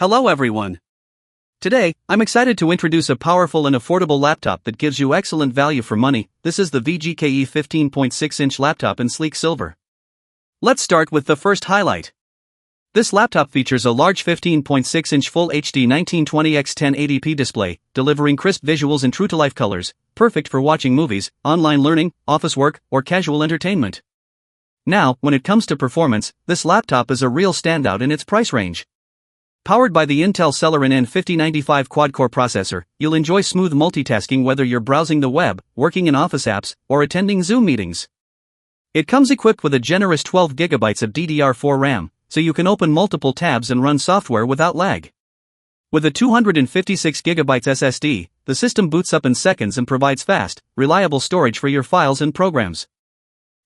Hello everyone. Today, I'm excited to introduce a powerful and affordable laptop that gives you excellent value for money. This is the VGKE 15.6-inch laptop in sleek silver. Let's start with the first highlight. This laptop features a large 15.6-inch Full HD 1920x 1080p display, delivering crisp visuals and true-to-life colors, perfect for watching movies, online learning, office work, or casual entertainment. Now, when it comes to performance, this laptop is a real standout in its price range. Powered by the Intel Celeron N5095 quad-core processor, you'll enjoy smooth multitasking whether you're browsing the web, working in office apps, or attending Zoom meetings. It comes equipped with a generous 12 GB of DDR4 RAM, so you can open multiple tabs and run software without lag. With a 256 GB SSD, the system boots up in seconds and provides fast, reliable storage for your files and programs.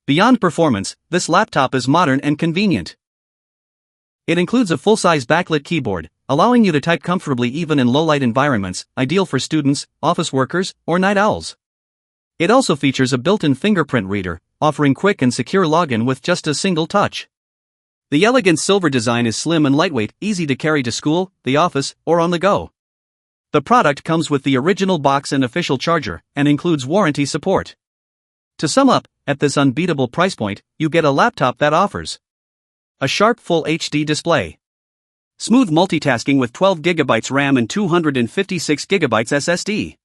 Beyond performance, this laptop is modern and convenient. It includes a full-size backlit keyboard, allowing you to type comfortably even in low-light environments, ideal for students, office workers, or night owls. It also features a built-in fingerprint reader, offering quick and secure login with just a single touch. The elegant silver design is slim and lightweight, easy to carry to school, the office, or on the go. The product comes with the original box and official charger, and includes warranty support. To sum up, at this unbeatable price point, you get a laptop that offers a sharp Full HD display, smooth multitasking with 12 GB RAM and 256 GB SSD,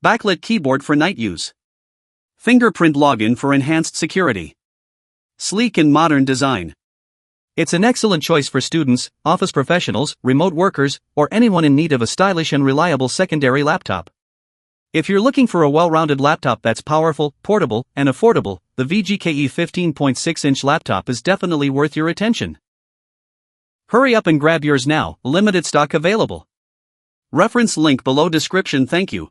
backlit keyboard for night use, fingerprint login for enhanced security, sleek and modern design. It's an excellent choice for students, office professionals, remote workers, or anyone in need of a stylish and reliable secondary laptop. If you're looking for a well-rounded laptop that's powerful, portable, and affordable, the VGKE 15.6-inch laptop is definitely worth your attention. Hurry up and grab yours now, limited stock available. Reference link below description. Thank you.